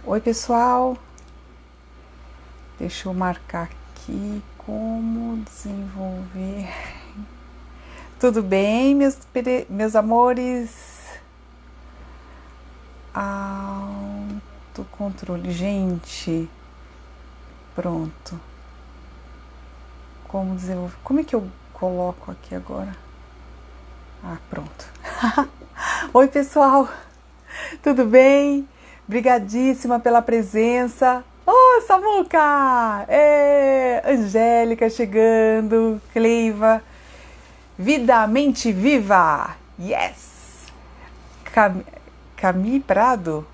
Oi, pessoal. Deixa eu marcar aqui como desenvolver. Tudo bem, meus amores? Autocontrole. Gente, pronto. Como desenvolver? Como é que eu coloco aqui agora? Pronto. Oi, pessoal. Tudo bem? Brigadíssima pela presença. Ô, Samuca! Angélica chegando, Cleiva. Vida, mente viva! Yes! Cami Prado?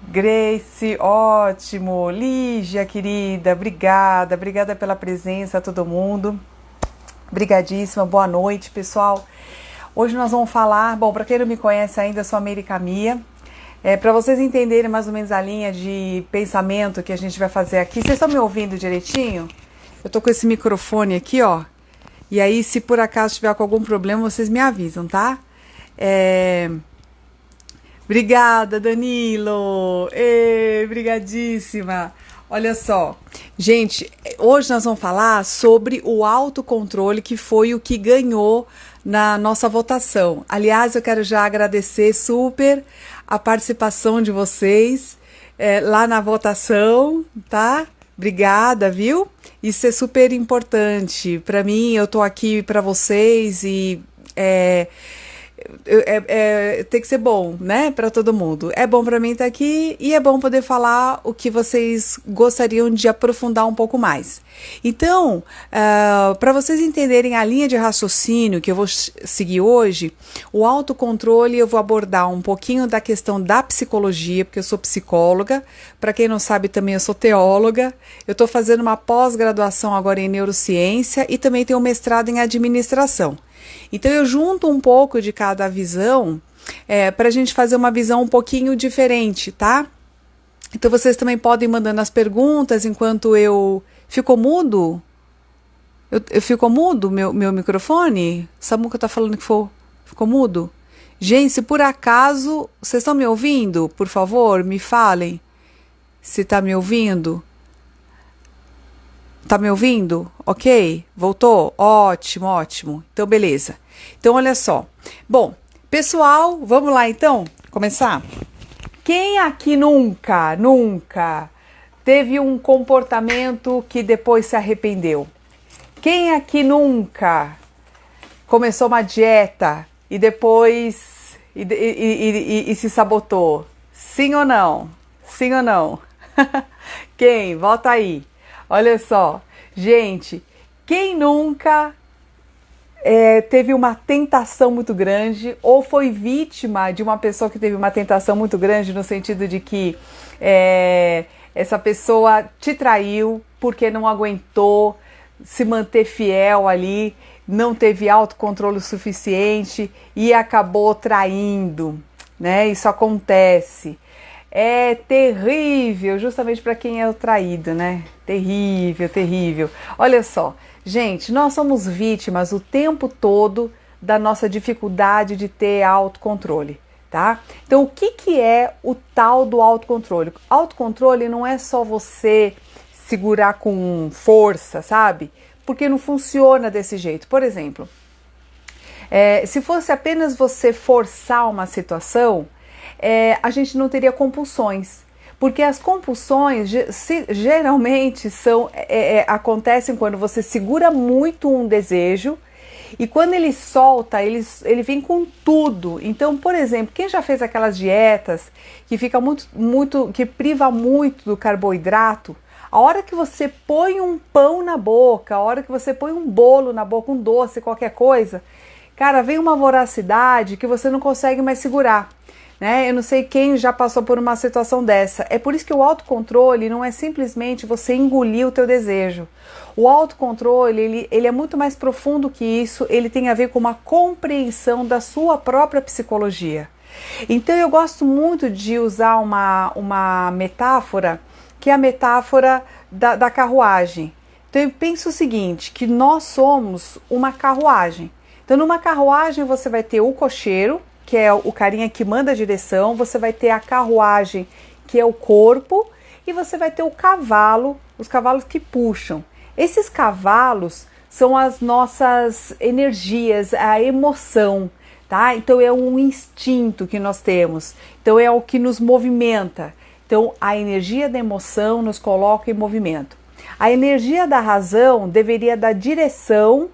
Grace, ótimo! Lígia, querida, obrigada pela presença a todo mundo. Brigadíssima, boa noite, pessoal. Hoje nós vamos falar, bom, para quem não me conhece ainda, eu sou a Meire Camia. Para vocês entenderem mais ou menos a linha de pensamento que a gente vai fazer aqui. Vocês estão me ouvindo direitinho? Eu tô com esse microfone aqui, ó. E aí, se por acaso tiver com algum problema, vocês me avisam, tá? Obrigada, Danilo! Brigadíssima! Olha só, gente, hoje nós vamos falar sobre o autocontrole, que foi o que ganhou na nossa votação. Aliás, eu quero já agradecer super a participação de vocês lá na votação, tá? Obrigada, viu? Isso é super importante para mim. Eu tô aqui para vocês e tem que ser bom, né, para todo mundo. É bom para mim estar aqui e é bom poder falar o que vocês gostariam de aprofundar um pouco mais. Então, para vocês entenderem a linha de raciocínio que eu vou seguir hoje, o autocontrole eu vou abordar um pouquinho da questão da psicologia, porque eu sou psicóloga. Para quem não sabe, também eu sou teóloga. Eu estou fazendo uma pós-graduação agora em neurociência e também tenho um mestrado em administração. Então eu junto um pouco de cada visão para a gente fazer uma visão um pouquinho diferente, tá? Então vocês também podem ir mandando as perguntas enquanto eu... Ficou mudo? Ficou mudo meu microfone? Samuca tá falando que ficou mudo? Gente, se por acaso... Vocês estão me ouvindo? Por favor, me falem se tá me ouvindo. Tá me ouvindo? Ok? Voltou? Ótimo, ótimo. Então, beleza. Então, olha só. Bom, pessoal, vamos lá então? Começar? Quem aqui nunca teve um comportamento que depois se arrependeu? Quem aqui nunca começou uma dieta e depois e se sabotou? Sim ou não? Sim ou não? Quem? Volta aí. Olha só, gente, quem nunca teve uma tentação muito grande ou foi vítima de uma pessoa que teve uma tentação muito grande no sentido de que essa pessoa te traiu porque não aguentou se manter fiel ali, não teve autocontrole suficiente e acabou traindo, né? Isso acontece. É terrível, justamente para quem é o traído, né? Terrível, terrível. Olha só, gente, nós somos vítimas o tempo todo da nossa dificuldade de ter autocontrole, tá? Então, o que é o tal do autocontrole? Autocontrole não é só você segurar com força, sabe? Porque não funciona desse jeito. Por exemplo, se fosse apenas você forçar uma situação, a gente não teria compulsões, porque as compulsões geralmente acontecem quando você segura muito um desejo e quando ele solta, ele vem com tudo. Então, por exemplo, quem já fez aquelas dietas que fica que priva muito do carboidrato, a hora que você põe um pão na boca, a hora que você põe um bolo na boca, um doce, qualquer coisa, cara, vem uma voracidade que você não consegue mais segurar. Né? Eu não sei quem já passou por uma situação dessa. É por isso que o autocontrole não é simplesmente você engolir o teu desejo. O autocontrole, ele é muito mais profundo que isso, ele tem a ver com uma compreensão da sua própria psicologia. Então eu gosto muito de usar uma metáfora, que é a metáfora da carruagem. Então eu penso o seguinte, que nós somos uma carruagem. Então numa carruagem você vai ter o cocheiro, que é o carinha que manda a direção, você vai ter a carruagem que é o corpo, e você vai ter o cavalo, os cavalos que puxam. Esses cavalos são as nossas energias, a emoção, tá? Então é um instinto que nós temos, então é o que nos movimenta. Então a energia da emoção nos coloca em movimento. A energia da razão deveria dar direção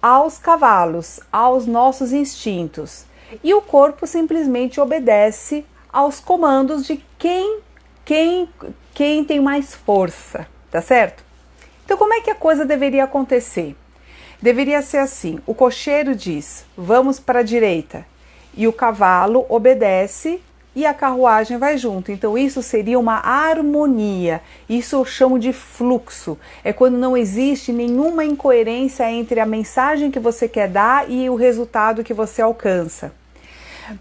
aos cavalos, aos nossos instintos. E o corpo simplesmente obedece aos comandos de quem tem mais força, tá certo? Então como é que a coisa deveria acontecer? Deveria ser assim, o cocheiro diz, vamos para a direita, e o cavalo obedece e a carruagem vai junto. Então isso seria uma harmonia, isso eu chamo de fluxo, é quando não existe nenhuma incoerência entre a mensagem que você quer dar e o resultado que você alcança.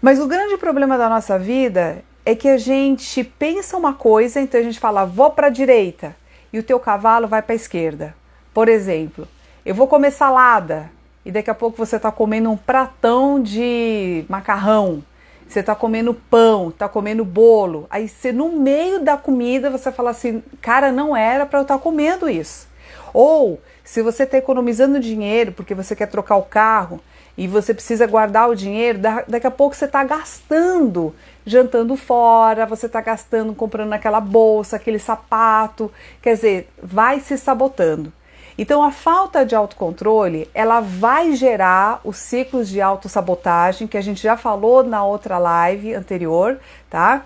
Mas o grande problema da nossa vida é que a gente pensa uma coisa, então a gente fala, vou para a direita, e o teu cavalo vai para a esquerda. Por exemplo, eu vou comer salada, e daqui a pouco você está comendo um pratão de macarrão, você está comendo pão, está comendo bolo, aí você no meio da comida você fala assim, cara, não era para eu estar comendo isso. Ou se você está economizando dinheiro porque você quer trocar o carro e você precisa guardar o dinheiro, daqui a pouco você está gastando, jantando fora, você está gastando comprando aquela bolsa, aquele sapato, quer dizer, vai se sabotando. Então a falta de autocontrole, ela vai gerar os ciclos de autossabotagem, que a gente já falou na outra live anterior, tá?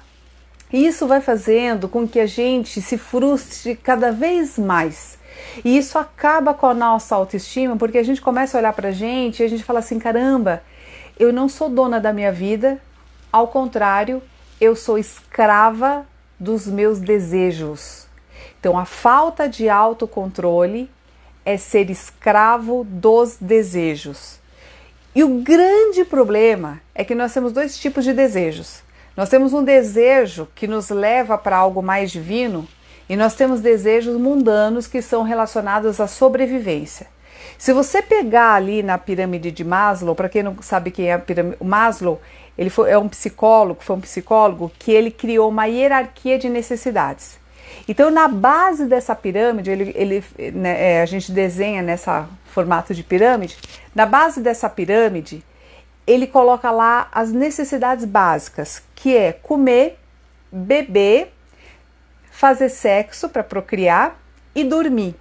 E isso vai fazendo com que a gente se frustre cada vez mais. E isso acaba com a nossa autoestima, porque a gente começa a olhar pra gente e a gente fala assim, caramba, eu não sou dona da minha vida, ao contrário, eu sou escrava dos meus desejos. Então a falta de autocontrole é ser escravo dos desejos. E o grande problema é que nós temos dois tipos de desejos. Nós temos um desejo que nos leva para algo mais divino e nós temos desejos mundanos que são relacionados à sobrevivência. Se você pegar ali na pirâmide de Maslow, para quem não sabe quem é a pirâmide, o Maslow, foi um psicólogo que ele criou uma hierarquia de necessidades. Então, na base dessa pirâmide, a gente desenha nessa formato de pirâmide, na base dessa pirâmide, ele coloca lá as necessidades básicas, que é comer, beber, fazer sexo para procriar e dormir,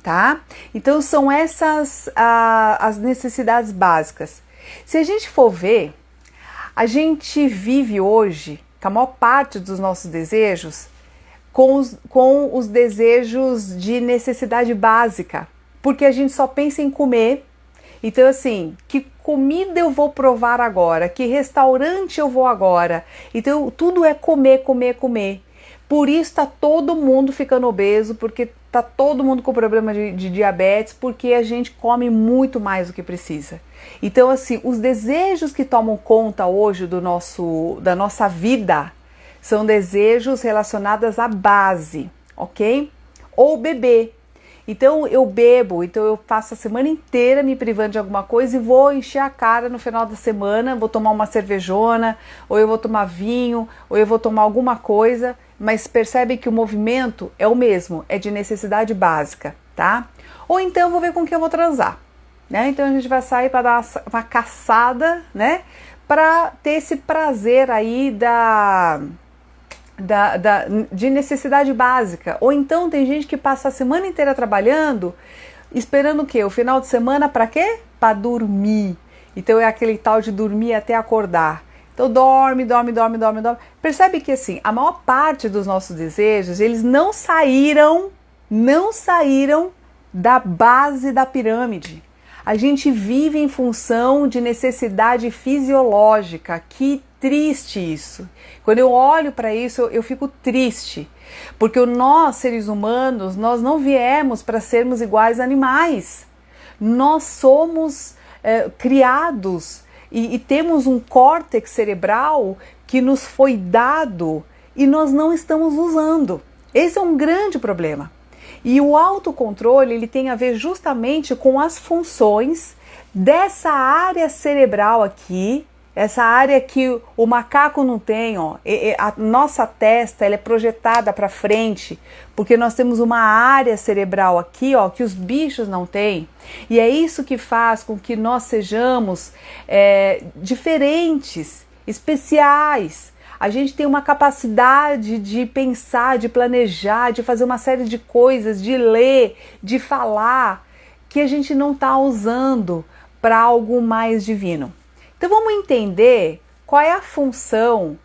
tá? Então, são essas as necessidades básicas. Se a gente for ver, a gente vive hoje, com a maior parte dos nossos desejos, com os desejos de necessidade básica, porque a gente só pensa em comer. Então assim, que comida eu vou provar agora? Que restaurante eu vou agora? Então tudo é comer, comer, comer. Por isso está todo mundo ficando obeso, porque está todo mundo com problema de diabetes, porque a gente come muito mais do que precisa. Então assim, os desejos que tomam conta hoje da nossa vida são desejos relacionados à base, ok? Ou beber. Então eu bebo, então eu passo a semana inteira me privando de alguma coisa e vou encher a cara no final da semana, vou tomar uma cervejona, ou eu vou tomar vinho, ou eu vou tomar alguma coisa, mas percebe que o movimento é o mesmo, é de necessidade básica, tá? Ou então eu vou ver com quem eu vou transar, né? Então a gente vai sair para dar uma caçada, né? Para ter esse prazer aí de necessidade básica. Ou então tem gente que passa a semana inteira trabalhando, esperando o quê? O final de semana para quê? Para dormir. Então é aquele tal de dormir até acordar. Então dorme. Percebe que assim, a maior parte dos nossos desejos, eles não saíram da base da pirâmide. A gente vive em função de necessidade fisiológica. Que triste isso. Quando eu olho para isso, eu fico triste. Porque nós, seres humanos, nós não viemos para sermos iguais a animais. Nós somos criados e temos um córtex cerebral que nos foi dado e nós não estamos usando. Esse é um grande problema. E o autocontrole, ele tem a ver justamente com as funções dessa área cerebral aqui, essa área que o macaco não tem, ó, a nossa testa ela é projetada para frente, porque nós temos uma área cerebral aqui, ó, que os bichos não têm, e é isso que faz com que nós sejamos diferentes, especiais. A gente tem uma capacidade de pensar, de planejar, de fazer uma série de coisas, de ler, de falar, que a gente não está usando para algo mais divino. Então vamos entender qual é a função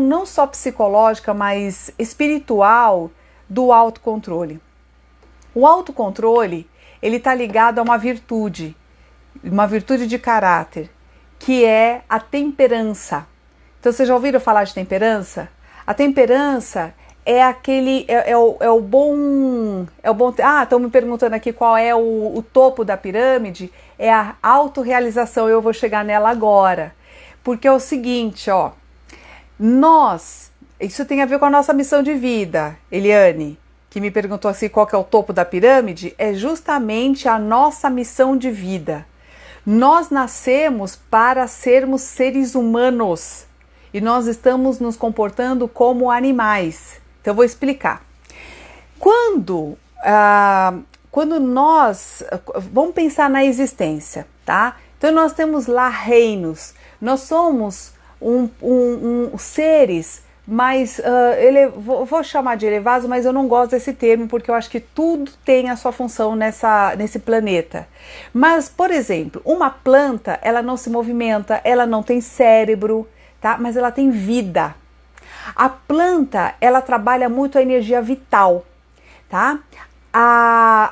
não só psicológica, mas espiritual do autocontrole. O autocontrole, ele está ligado a uma virtude de caráter, que é a temperança. Então vocês já ouviram falar de temperança? A temperança é aquele, o bom... estão me perguntando aqui qual é o topo da pirâmide. É a autorrealização, eu vou chegar nela agora. Porque é o seguinte, ó. Isso tem a ver com a nossa missão de vida, Eliane, que me perguntou assim qual que é o topo da pirâmide, é justamente a nossa missão de vida. Nós nascemos para sermos seres humanos e nós estamos nos comportando como animais. Então eu vou explicar. Quando nós... Vamos pensar na existência, tá? Então nós temos lá reinos. Nós somos seres mais... vou chamar de elevados, mas eu não gosto desse termo, porque eu acho que tudo tem a sua função nesse planeta. Mas, por exemplo, uma planta, ela não se movimenta, ela não tem cérebro, tá? Mas ela tem vida. A planta, ela trabalha muito a energia vital, tá?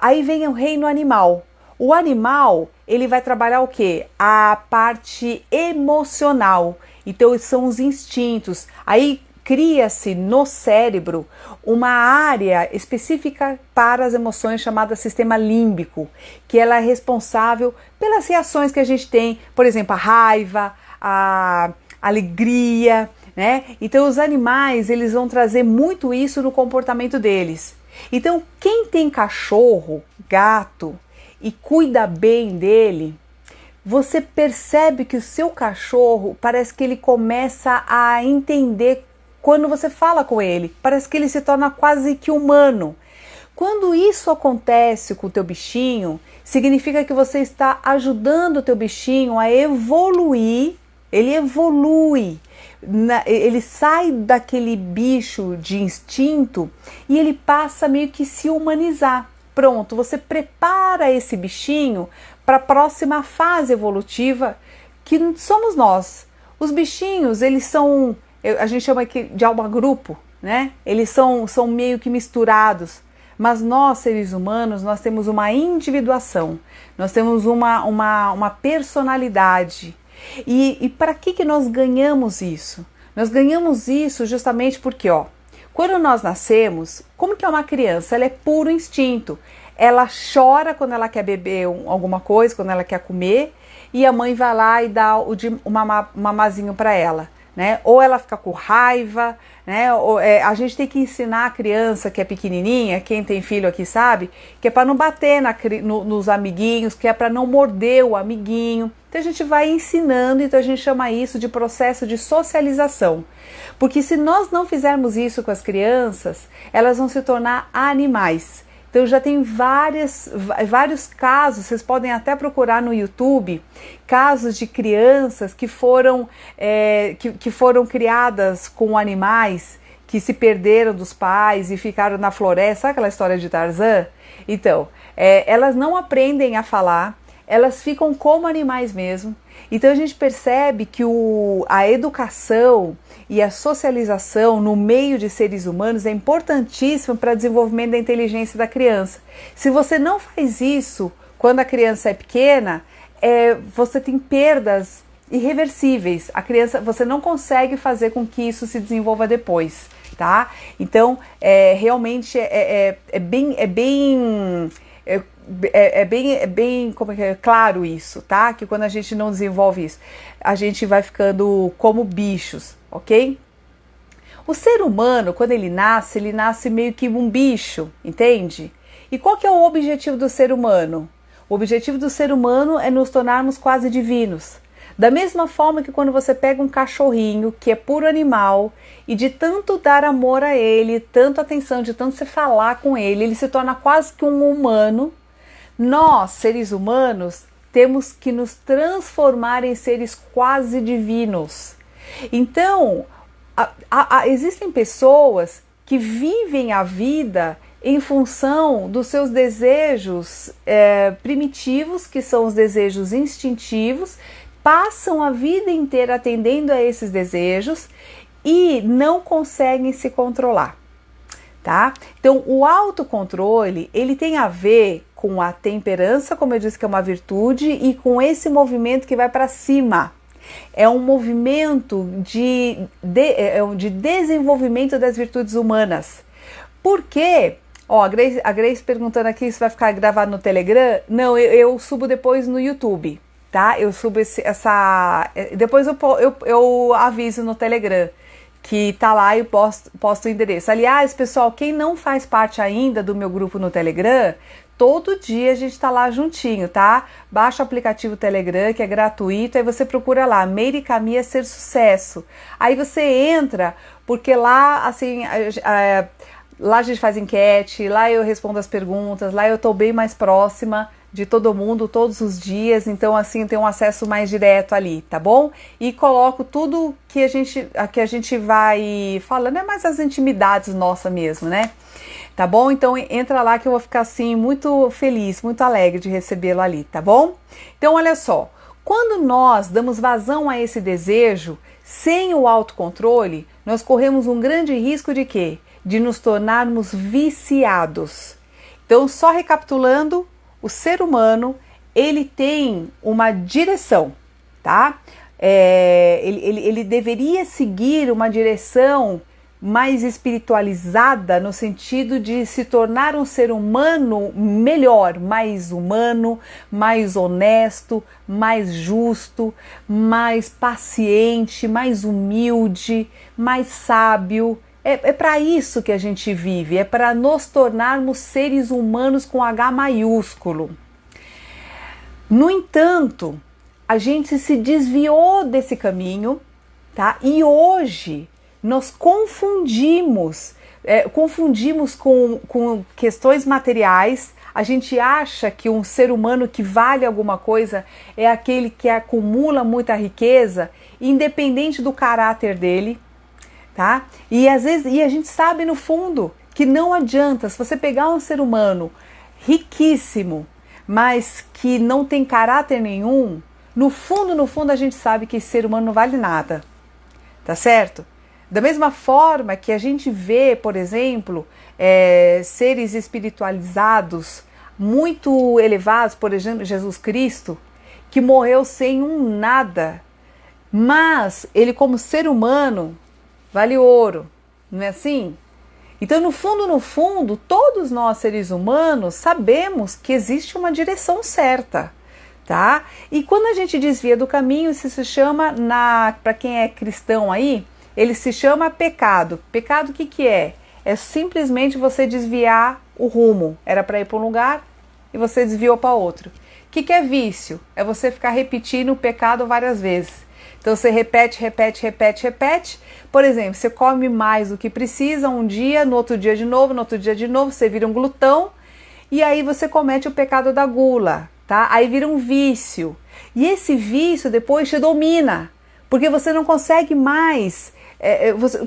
Aí vem o reino animal. O animal, ele vai trabalhar o quê? A parte emocional. Então, são os instintos. Aí cria-se no cérebro uma área específica para as emoções chamada sistema límbico, que ela é responsável pelas reações que a gente tem, por exemplo, a raiva, a alegria, né? Então os animais, eles vão trazer muito isso no comportamento deles. Então quem tem cachorro, gato e cuida bem dele, você percebe que o seu cachorro parece que ele começa a entender quando você fala com ele, parece que ele se torna quase que humano. Quando isso acontece com o teu bichinho, significa que você está ajudando o teu bichinho a evoluir. Ele evolui, ele sai daquele bicho de instinto e ele passa meio que se humanizar. Pronto, você prepara esse bichinho para a próxima fase evolutiva, que somos nós. Os bichinhos, eles são, a gente chama aqui de alma-grupo, né? Eles são meio que misturados. Mas nós, seres humanos, nós temos uma individuação, nós temos uma personalidade. E para que nós ganhamos isso? Nós ganhamos isso justamente porque, ó, quando nós nascemos, como que é uma criança? Ela é puro instinto. Ela chora quando ela quer beber alguma coisa, quando ela quer comer, e a mãe vai lá e dá um mamazinho para ela, né? Ou ela fica com raiva, né? A gente tem que ensinar a criança que é pequenininha, quem tem filho aqui sabe, que é para não bater nos amiguinhos, que é para não morder o amiguinho. Então a gente vai ensinando, então a gente chama isso de processo de socialização. Porque se nós não fizermos isso com as crianças, elas vão se tornar animais. Então já tem vários casos, vocês podem até procurar no YouTube, casos de crianças que foram criadas com animais, que se perderam dos pais e ficaram na floresta. Sabe aquela história de Tarzan? Então, elas não aprendem a falar, elas ficam como animais mesmo. Então a gente percebe que a educação e a socialização no meio de seres humanos é importantíssima para o desenvolvimento da inteligência da criança. Se você não faz isso quando a criança é pequena, você tem perdas irreversíveis. A criança, você não consegue fazer com que isso se desenvolva depois, tá? Então, realmente é bem como é claro isso, tá? Que quando a gente não desenvolve isso, a gente vai ficando como bichos, ok? O ser humano, quando ele nasce meio que um bicho, entende? E qual que é o objetivo do ser humano? O objetivo do ser humano é nos tornarmos quase divinos. Da mesma forma que quando você pega um cachorrinho que é puro animal e de tanto dar amor a ele, tanto atenção, de tanto você falar com ele se torna quase que um humano. Nós, seres humanos, temos que nos transformar em seres quase divinos. Então, existem pessoas que vivem a vida em função dos seus desejos primitivos, que são os desejos instintivos, passam a vida inteira atendendo a esses desejos e não conseguem se controlar, tá? Então, o autocontrole, ele tem a ver com a temperança, como eu disse que é uma virtude, e com esse movimento que vai para cima. É um movimento de desenvolvimento das virtudes humanas. Por quê? Ó, a Grace perguntando aqui se vai ficar gravado no Telegram. Não, eu subo depois no YouTube, tá? Eu subo depois eu aviso no Telegram que tá lá e posto o endereço. Aliás, pessoal, quem não faz parte ainda do meu grupo no Telegram, todo dia a gente tá lá juntinho, tá? Baixa o aplicativo Telegram, que é gratuito, aí você procura lá, Meire e Camille Ser Sucesso. Aí você entra, porque lá, assim, lá a gente faz enquete, lá eu respondo as perguntas, lá eu tô bem mais próxima de todo mundo todos os dias, então assim tem um acesso mais direto ali, tá bom? E coloco tudo que a gente vai falando, é mais as intimidades nossas mesmo, né? Tá bom? Então entra lá que eu vou ficar assim muito feliz, muito alegre de recebê-lo ali, tá bom? Então olha só, quando nós damos vazão a esse desejo sem o autocontrole, nós corremos um grande risco de quê? De nos tornarmos viciados. Então só recapitulando, o ser humano, ele tem uma direção, tá? Ele deveria seguir uma direção mais espiritualizada no sentido de se tornar um ser humano melhor, mais humano, mais honesto, mais justo, mais paciente, mais humilde, mais sábio. É para isso que a gente vive, é para nos tornarmos seres humanos com H maiúsculo. No entanto, a gente se desviou desse caminho, tá? E hoje nós confundimos com questões materiais. A gente acha que um ser humano que vale alguma coisa é aquele que acumula muita riqueza, independente do caráter dele. Tá? E às vezes a gente sabe no fundo que não adianta, se você pegar um ser humano riquíssimo, mas que não tem caráter nenhum, no fundo a gente sabe que esse ser humano não vale nada, tá certo? Da mesma forma que a gente vê, por exemplo, seres espiritualizados muito elevados, por exemplo, Jesus Cristo, que morreu sem um nada, mas ele como ser humano vale ouro, não é assim? Então, no fundo, todos nós seres humanos sabemos que existe uma direção certa, tá? E quando a gente desvia do caminho, isso se chama, para quem é cristão aí, ele se chama pecado. Pecado o que é? É simplesmente você desviar o rumo. Era para ir para um lugar e você desviou para outro. O que é vício? É você ficar repetindo o pecado várias vezes. Então você repete. Por exemplo, você come mais do que precisa um dia, no outro dia de novo, você vira um glutão e aí você comete o pecado da gula, tá? Aí vira um vício. E esse vício depois te domina, porque você não consegue mais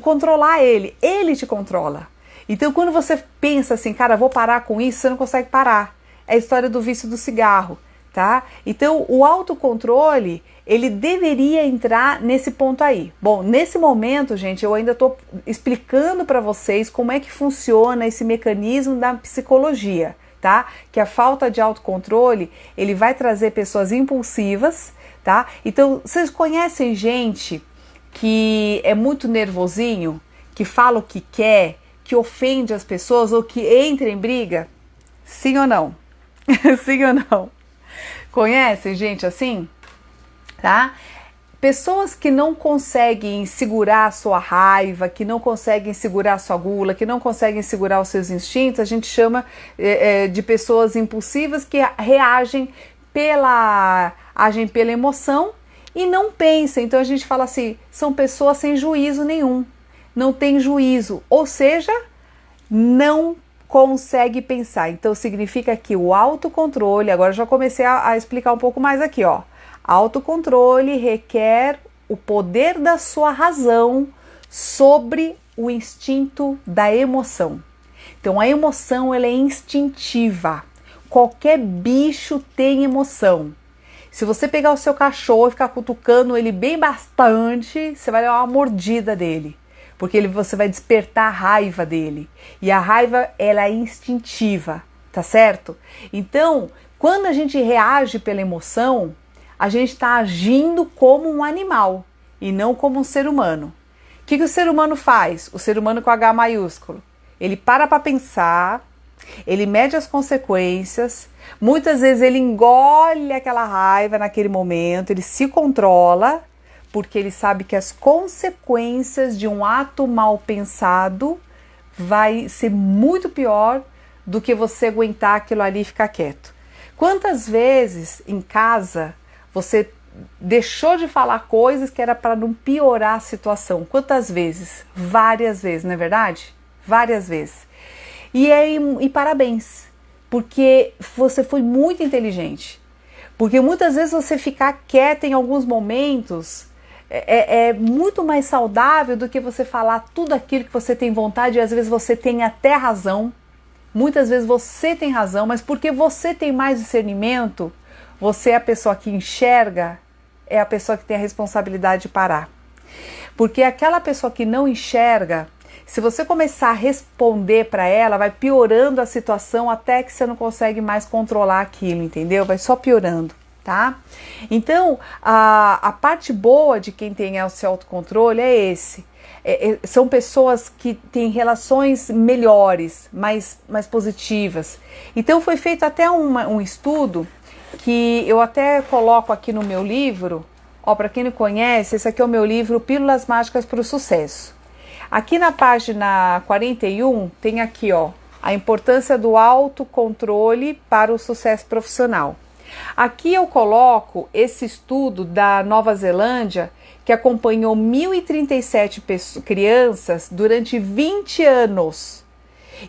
controlar ele te controla. Então quando você pensa assim, cara, vou parar com isso, você não consegue parar. É a história do vício do cigarro. Tá? Então o autocontrole, ele deveria entrar nesse ponto aí. Bom, nesse momento, gente, eu ainda estou explicando para vocês como é que funciona esse mecanismo da psicologia, tá? Que a falta de autocontrole, ele vai trazer pessoas impulsivas, tá? Então, vocês conhecem gente que é muito nervosinho, que fala o que quer, que ofende as pessoas ou que entra em briga? Sim ou não? Sim ou não? Conhecem gente assim? Tá? Pessoas que não conseguem segurar a sua raiva, que não conseguem segurar a sua gula, que não conseguem segurar os seus instintos, a gente chama de pessoas impulsivas que agem pela emoção e não pensa. Então a gente fala assim, são pessoas sem juízo nenhum, não tem juízo, ou seja, não consegue pensar. Então significa que o autocontrole, agora eu já comecei a explicar um pouco mais aqui, ó. Autocontrole requer o poder da sua razão sobre o instinto da emoção. Então a emoção ela é instintiva. Qualquer bicho tem emoção. Se você pegar o seu cachorro e ficar cutucando ele bem bastante, você vai dar uma mordida dele. Porque você vai despertar a raiva dele. E a raiva, ela é instintiva, tá certo? Então, quando a gente reage pela emoção, a gente está agindo como um animal e não como um ser humano. O que o ser humano faz? O ser humano com H maiúsculo. Ele para pensar, ele mede as consequências, muitas vezes ele engole aquela raiva naquele momento, ele se controla, porque ele sabe que as consequências de um ato mal pensado vai ser muito pior do que você aguentar aquilo ali e ficar quieto. Quantas vezes em casa você deixou de falar coisas que era para não piorar a situação? Quantas vezes? Várias vezes, não é verdade? Várias vezes. E parabéns, porque você foi muito inteligente. Porque muitas vezes você ficar quieta em alguns momentos é muito mais saudável do que você falar tudo aquilo que você tem vontade, e às vezes você tem até razão. Muitas vezes você tem razão, mas porque você tem mais discernimento, você é a pessoa que enxerga, é a pessoa que tem a responsabilidade de parar. Porque aquela pessoa que não enxerga, se você começar a responder para ela, vai piorando a situação até que você não consegue mais controlar aquilo, entendeu? Vai só piorando, tá? Então, a parte boa de quem tem o seu autocontrole é esse. São pessoas que têm relações melhores, mais positivas. Então, foi feito até um estudo que eu até coloco aqui no meu livro. Ó, para quem não conhece, esse aqui é o meu livro Pílulas Mágicas para o Sucesso. Aqui na página 41 tem aqui, ó, a importância do autocontrole para o sucesso profissional. Aqui eu coloco esse estudo da Nova Zelândia que acompanhou 1.037 crianças durante 20 anos.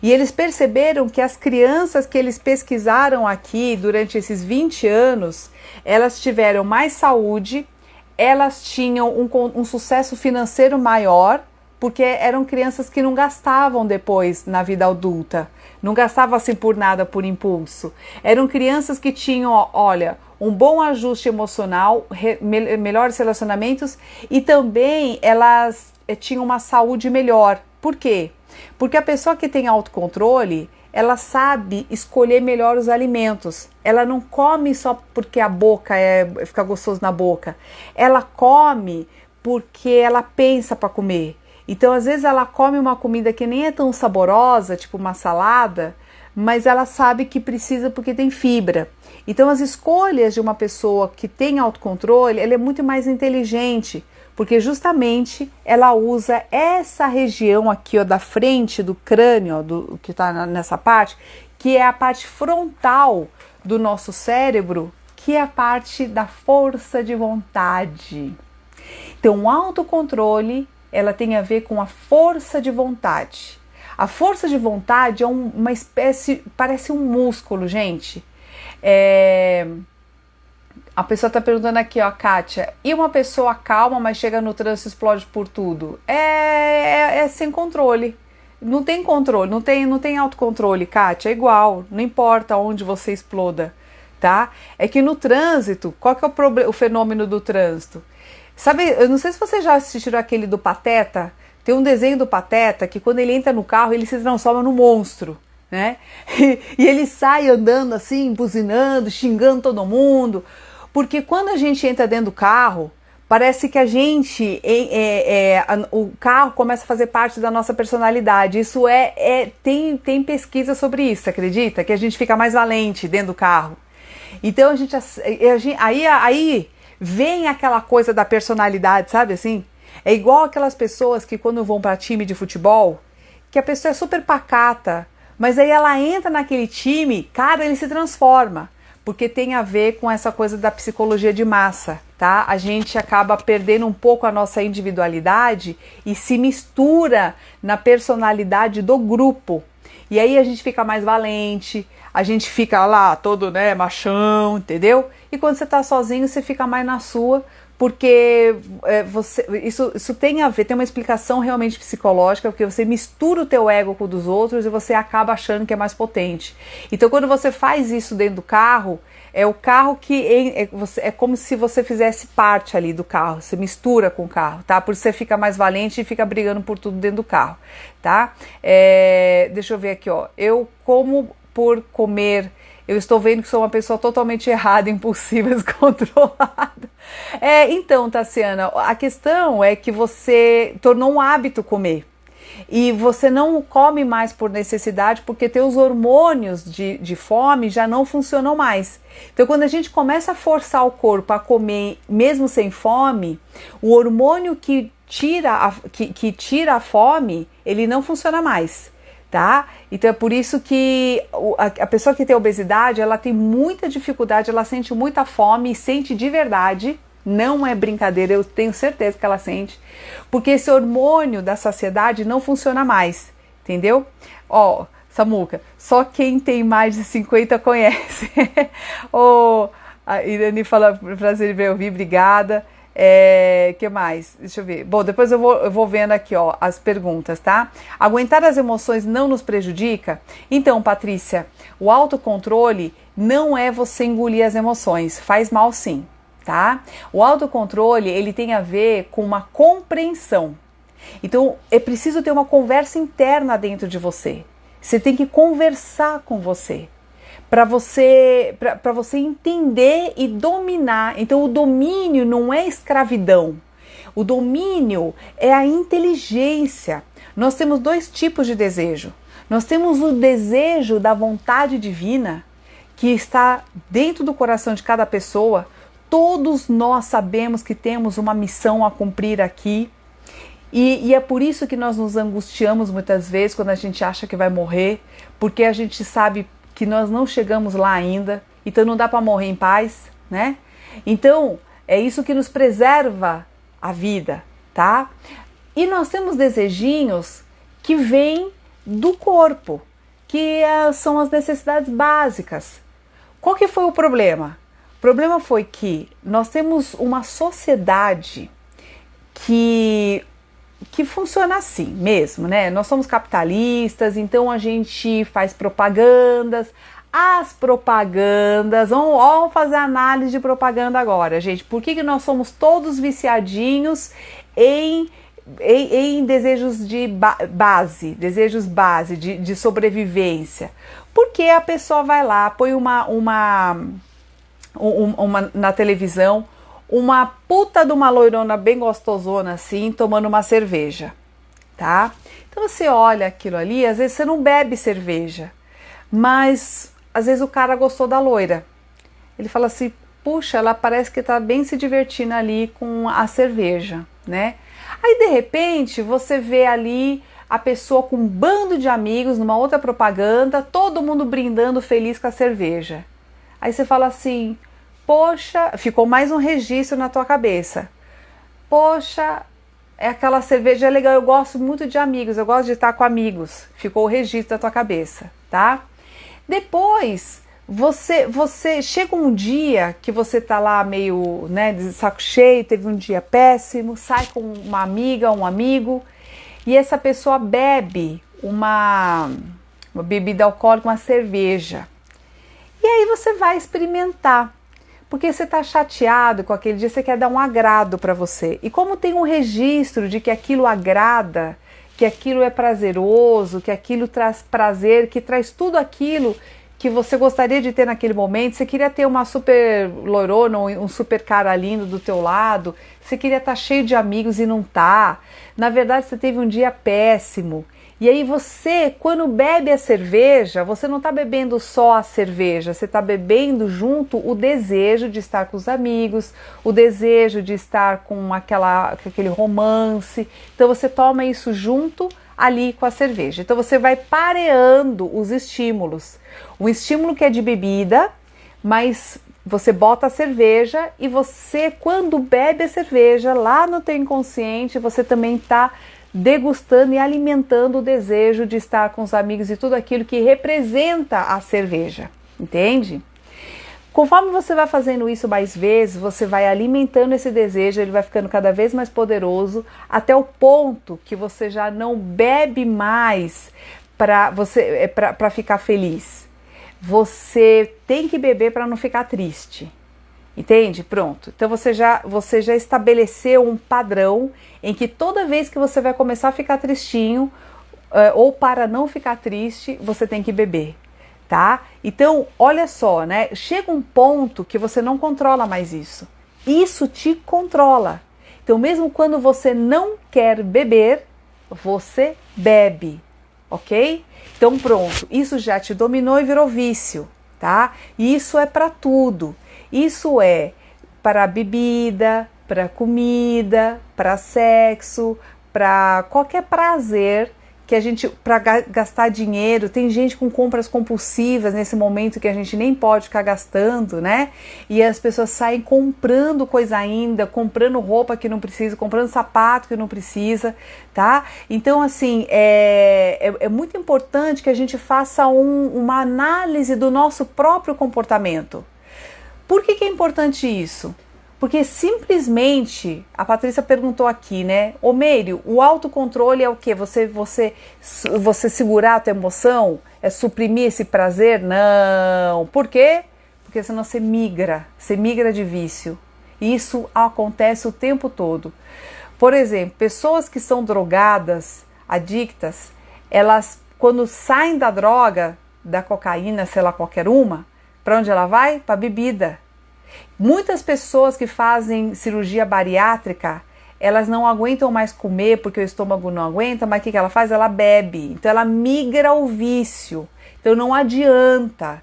E eles perceberam que as crianças que eles pesquisaram aqui durante esses 20 anos, elas tiveram mais saúde, elas tinham um sucesso financeiro maior, porque eram crianças que não gastavam depois na vida adulta, não gastavam assim por nada, por impulso. Eram crianças que tinham, olha, um bom ajuste emocional, melhores relacionamentos, e também elas tinham uma saúde melhor. Por quê? Porque a pessoa que tem autocontrole, ela sabe escolher melhor os alimentos. Ela não come só porque a boca fica gostoso na boca. Ela come porque ela pensa para comer. Então, às vezes, ela come uma comida que nem é tão saborosa, tipo uma salada, mas ela sabe que precisa porque tem fibra. Então, as escolhas de uma pessoa que tem autocontrole, ela é muito mais inteligente, porque justamente ela usa essa região aqui, ó, da frente do crânio, ó, que está nessa parte, que é a parte frontal do nosso cérebro, que é a parte da força de vontade. Então, o autocontrole, ela tem a ver com a força de vontade. A força de vontade é uma espécie, parece um músculo, gente. A pessoa está perguntando aqui, ó, Kátia, e uma pessoa calma, mas chega no trânsito e explode por tudo? É sem controle. Não tem controle, não tem autocontrole, Kátia, é igual, não importa onde você exploda, tá? É que no trânsito, qual que é o fenômeno do trânsito? Sabe, eu não sei se vocês já assistiram aquele do Pateta. Tem um desenho do Pateta que quando ele entra no carro, ele se transforma num monstro, né? E ele sai andando assim, buzinando, xingando todo mundo. Porque quando a gente entra dentro do carro, parece que a gente, o carro começa a fazer parte da nossa personalidade. Isso tem pesquisa sobre isso, acredita? Que a gente fica mais valente dentro do carro. Então aí vem aquela coisa da personalidade, sabe assim? É igual aquelas pessoas que quando vão para time de futebol, que a pessoa é super pacata, mas aí ela entra naquele time, cara, ele se transforma. porque tem a ver com essa coisa da psicologia de massa, tá? A gente acaba perdendo um pouco a nossa individualidade e se mistura na personalidade do grupo. E aí a gente fica mais valente, a gente fica lá todo, né, machão, entendeu? E quando você tá sozinho, você fica mais na sua, porque isso tem a ver, tem uma explicação realmente psicológica, porque você mistura o teu ego com o dos outros e você acaba achando que é mais potente. Então quando você faz isso dentro do carro, é o carro que é como se você fizesse parte ali do carro, você mistura com o carro, tá? Por isso você fica mais valente e fica brigando por tudo dentro do carro, tá? Deixa eu ver aqui, ó. Eu como por comer. Eu estou vendo que sou uma pessoa totalmente errada, impulsiva, descontrolada. Então, Tassiana, a questão é que você tornou um hábito comer. E você não come mais por necessidade porque teus hormônios de fome já não funcionam mais. Então, quando a gente começa a forçar o corpo a comer mesmo sem fome, o hormônio que tira a fome, ele não funciona mais. Tá? Então é por isso que a pessoa que tem obesidade, ela tem muita dificuldade, ela sente muita fome e sente de verdade, não é brincadeira, eu tenho certeza que ela sente, porque esse hormônio da saciedade não funciona mais, entendeu? Ó, Samuca, só quem tem mais de 50 conhece. A Irani fala, prazer em ver, ouvir, obrigada. Que mais? Deixa eu ver. Bom, depois eu vou vendo aqui, ó, as perguntas, tá? Aguentar as emoções não nos prejudica? Então, Patrícia, o autocontrole não é você engolir as emoções, faz mal sim, tá? O autocontrole, ele tem a ver com uma compreensão. Então, é preciso ter uma conversa interna dentro de você. Você tem que conversar com você. Para você entender e dominar. Então o domínio não é escravidão, o domínio é a inteligência. Nós temos dois tipos de desejo. Nós temos o desejo da vontade divina, que está dentro do coração de cada pessoa. Todos nós sabemos que temos uma missão a cumprir aqui. E é por isso que nós nos angustiamos muitas vezes quando a gente acha que vai morrer, porque a gente sabe que nós não chegamos lá ainda, então não dá para morrer em paz, né? Então, é isso que nos preserva a vida, tá? E nós temos desejinhos que vêm do corpo, que são as necessidades básicas. Qual que foi o problema? O problema foi que nós temos uma sociedade que funciona assim mesmo, né? Nós somos capitalistas, então a gente faz propagandas. As propagandas, vamos fazer análise de propaganda agora, gente. Por que nós somos todos viciadinhos em desejos de base, de sobrevivência? Porque a pessoa vai lá, põe uma na televisão, uma puta de uma loirona bem gostosona assim, tomando uma cerveja, tá? Então você olha aquilo ali, às vezes você não bebe cerveja, mas às vezes o cara gostou da loira. Ele fala assim, puxa, ela parece que tá bem se divertindo ali com a cerveja, né? Aí de repente você vê ali a pessoa com um bando de amigos numa outra propaganda, todo mundo brindando feliz com a cerveja. Aí você fala assim, poxa, ficou mais um registro na tua cabeça. Poxa, aquela cerveja é legal, eu gosto muito de amigos, eu gosto de estar com amigos. Ficou o registro na tua cabeça, tá? Depois, você chega um dia que você tá lá meio, né, de saco cheio, teve um dia péssimo, sai com uma amiga, um amigo, e essa pessoa bebe uma bebida alcoólica, uma cerveja. E aí você vai experimentar. Porque você está chateado com aquele dia, você quer dar um agrado para você. E como tem um registro de que aquilo agrada, que aquilo é prazeroso, que aquilo traz prazer, que traz tudo aquilo que você gostaria de ter naquele momento, você queria ter uma super loirona, um super cara lindo do teu lado, você queria estar cheio de amigos e não tá. Na verdade, você teve um dia péssimo. E aí você, quando bebe a cerveja, você não está bebendo só a cerveja, você está bebendo junto o desejo de estar com os amigos, o desejo de estar com aquele romance. Então você toma isso junto ali com a cerveja. Então você vai pareando os estímulos. Um estímulo que é de bebida, mas você bota a cerveja e você, quando bebe a cerveja, lá no teu inconsciente, você também está degustando e alimentando o desejo de estar com os amigos e tudo aquilo que representa a cerveja, entende? Conforme você vai fazendo isso mais vezes, você vai alimentando esse desejo, ele vai ficando cada vez mais poderoso, até o ponto que você já não bebe mais para ficar feliz. Você tem que beber para não ficar triste. Entende? Pronto. Então você já estabeleceu um padrão em que toda vez que você vai começar a ficar tristinho, ou para não ficar triste, você tem que beber. Tá? Então, olha só, né? Chega um ponto que você não controla mais isso. Isso te controla. Então, mesmo quando você não quer beber, você bebe, ok? Então, pronto. Isso já te dominou e virou vício, tá? E isso é para tudo. Isso é para bebida, para comida, para sexo, para qualquer prazer que a gente, para gastar dinheiro. Tem gente com compras compulsivas nesse momento que a gente nem pode ficar gastando, né? E as pessoas saem comprando coisa ainda, comprando roupa que não precisa, comprando sapato que não precisa, tá? Então, assim, é muito importante que a gente faça uma análise do nosso próprio comportamento. Por que é importante isso? Porque simplesmente, a Patrícia perguntou aqui, né? Ô Meire, o autocontrole é o quê? Você segurar a tua emoção? É suprimir esse prazer? Não. Por quê? Porque senão você migra de vício. E isso acontece o tempo todo. Por exemplo, pessoas que são drogadas, adictas, elas, quando saem da droga, da cocaína, sei lá, qualquer uma, para onde ela vai? Para bebida. Muitas pessoas que fazem cirurgia bariátrica, elas não aguentam mais comer porque o estômago não aguenta, mas o que ela faz? Ela bebe. Então ela migra ao vício. Então não adianta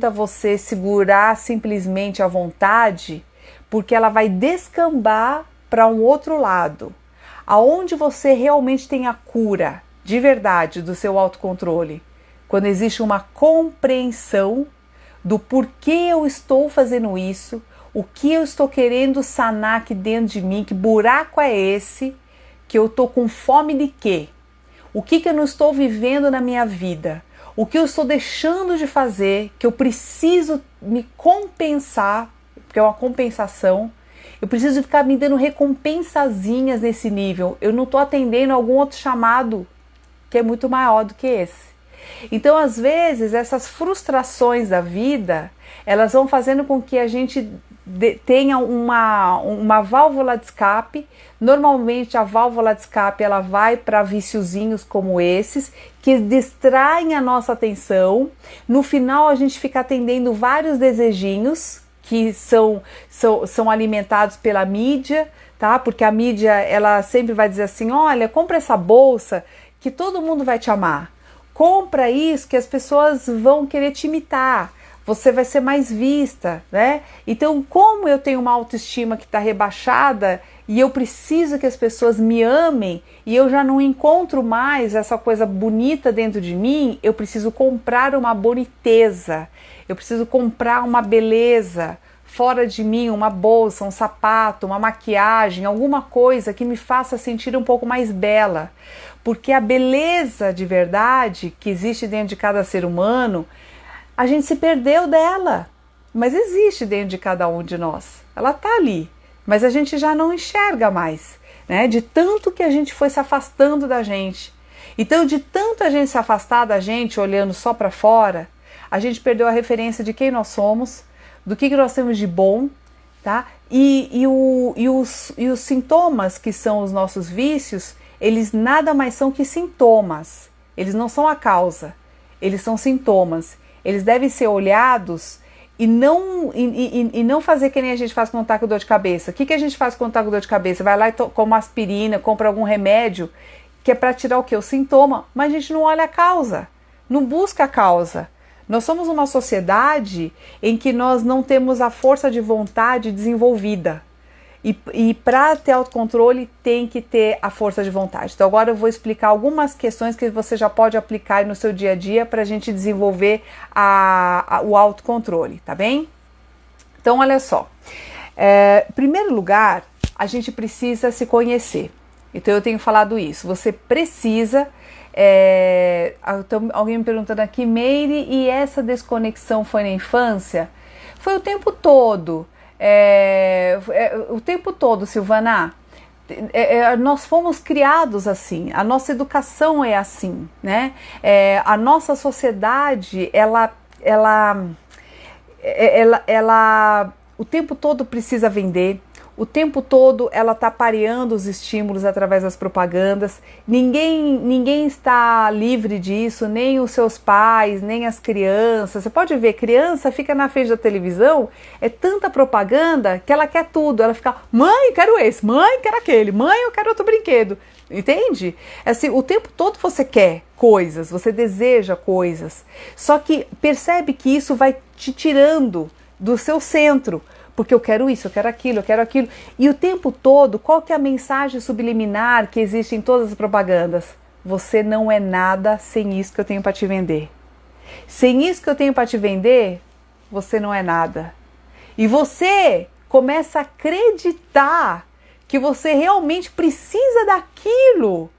você segurar simplesmente a vontade, porque ela vai descambar para um outro lado. Aonde você realmente tem a cura, de verdade, do seu autocontrole? Quando existe uma compreensão do porquê eu estou fazendo isso, o que eu estou querendo sanar aqui dentro de mim, que buraco é esse, que eu estou com fome de quê? O que eu não estou vivendo na minha vida? O que eu estou deixando de fazer, que eu preciso me compensar, porque é uma compensação, eu preciso ficar me dando recompensazinhas nesse nível, eu não estou atendendo a algum outro chamado que é muito maior do que esse. Então, às vezes, essas frustrações da vida, elas vão fazendo com que a gente tenha uma válvula de escape. Normalmente, a válvula de escape ela vai para viciozinhos como esses, que distraem a nossa atenção. No final, a gente fica atendendo vários desejinhos que são alimentados pela mídia, tá? Porque a mídia, ela sempre vai dizer assim, olha, compra essa bolsa que todo mundo vai te amar. Compra isso que as pessoas vão querer te imitar, você vai ser mais vista, né? Então, como eu tenho uma autoestima que está rebaixada e eu preciso que as pessoas me amem e eu já não encontro mais essa coisa bonita dentro de mim, eu preciso comprar uma boniteza, eu preciso comprar uma beleza fora de mim, uma bolsa, um sapato, uma maquiagem, alguma coisa que me faça sentir um pouco mais bela. Porque a beleza de verdade que existe dentro de cada ser humano, a gente se perdeu dela, mas existe dentro de cada um de nós. Ela está ali, mas a gente já não enxerga mais, né? De tanto que a gente foi se afastando da gente. Então, de tanto a gente se afastar da gente, olhando só para fora, a gente perdeu a referência de quem nós somos, do que nós temos de bom, tá? E os sintomas que são os nossos vícios, eles nada mais são que sintomas. Eles não são a causa, eles são sintomas. Eles devem ser olhados e não fazer que nem a gente faz quando está com dor de cabeça. O que a gente faz quando está com dor de cabeça? Vai lá e toma aspirina, compra algum remédio, que é para tirar o quê? O sintoma, mas a gente não olha a causa, não busca a causa. Nós somos uma sociedade em que nós não temos a força de vontade desenvolvida. E para ter autocontrole tem que ter a força de vontade. Então agora eu vou explicar algumas questões que você já pode aplicar no seu dia a dia para a gente desenvolver o autocontrole, tá bem? Então olha só, em primeiro lugar, a gente precisa se conhecer. Então eu tenho falado isso, você precisa... alguém me perguntando aqui, Meire, e essa desconexão foi na infância? Foi o tempo todo. O tempo todo, Silvana. Nós fomos criados assim, a nossa educação é assim, né? A nossa sociedade, ela o tempo todo precisa vender, o tempo todo ela está pareando os estímulos através das propagandas. Ninguém está livre disso, nem os seus pais, nem as crianças. Você pode ver, criança fica na frente da televisão, é tanta propaganda que ela quer tudo. Ela fica, mãe, quero esse, mãe, quero aquele, mãe, eu quero outro brinquedo. Entende? Assim, o tempo todo você quer coisas, você deseja coisas. Só que percebe que isso vai te tirando do seu centro. Porque eu quero isso, eu quero aquilo, eu quero aquilo. E o tempo todo, qual que é a mensagem subliminar que existe em todas as propagandas? Você não é nada sem isso que eu tenho para te vender. Sem isso que eu tenho para te vender, você não é nada. E você começa a acreditar que você realmente precisa daquilo.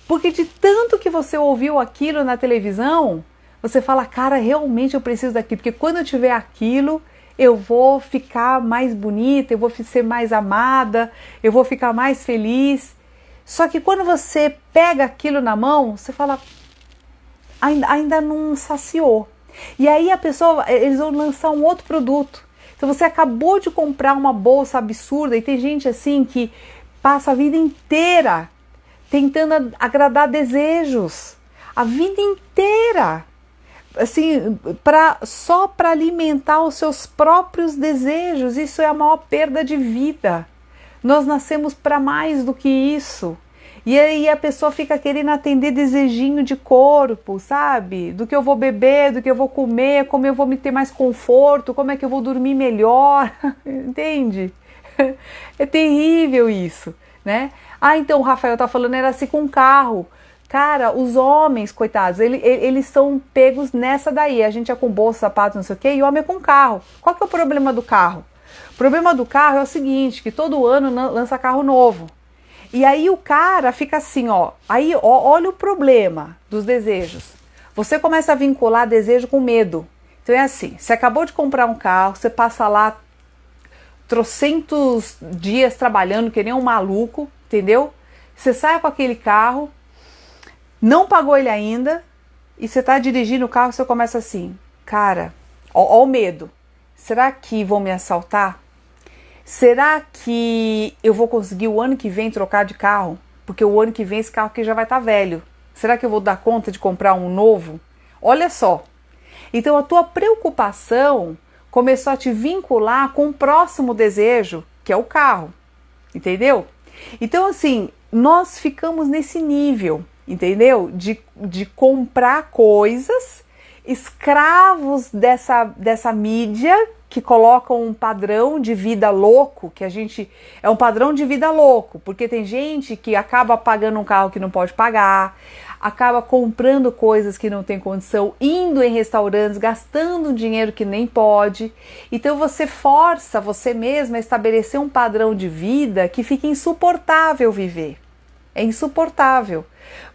Porque de tanto que você ouviu aquilo na televisão, você fala, cara, realmente eu preciso daquilo. Porque quando eu tiver aquilo... eu vou ficar mais bonita, eu vou ser mais amada, eu vou ficar mais feliz. Só que quando você pega aquilo na mão, você fala, ainda não saciou. E aí eles vão lançar um outro produto. Então você acabou de comprar uma bolsa absurda e tem gente assim que passa a vida inteira tentando agradar desejos. A vida inteira. Assim, só para alimentar os seus próprios desejos. Isso é a maior perda de vida. Nós nascemos para mais do que isso. E aí a pessoa fica querendo atender desejinho de corpo, sabe? Do que eu vou beber, do que eu vou comer, como eu vou me ter mais conforto, como é que eu vou dormir melhor. Entende? É terrível isso, né? Então o Rafael tá falando, era assim com carro. Cara, os homens, coitados, eles são pegos nessa daí. A gente é com bolsa, sapato, não sei o quê, e o homem é com carro. Qual que é o problema do carro? O problema do carro é o seguinte, que todo ano lança carro novo. E aí o cara fica assim, ó. Aí, olha o problema dos desejos. Você começa a vincular desejo com medo. Então é assim, você acabou de comprar um carro, você passa lá trocentos dias trabalhando que nem um maluco, entendeu? Você sai com aquele carro, não pagou ele ainda, e você está dirigindo o carro e você começa assim, cara, ó o medo, será que vão me assaltar? Será que eu vou conseguir o ano que vem trocar de carro? Porque o ano que vem esse carro aqui já vai estar velho. Será que eu vou dar conta de comprar um novo? Olha só, então a tua preocupação começou a te vincular com o próximo desejo, que é o carro, entendeu? Então assim, nós ficamos nesse nível, entendeu? De comprar coisas, escravos dessa mídia que colocam um padrão de vida louco, que a gente... é um padrão de vida louco, porque tem gente que acaba pagando um carro que não pode pagar, acaba comprando coisas que não tem condição, indo em restaurantes, gastando dinheiro que nem pode. Então você força você mesma a estabelecer um padrão de vida que fica insuportável viver. É insuportável,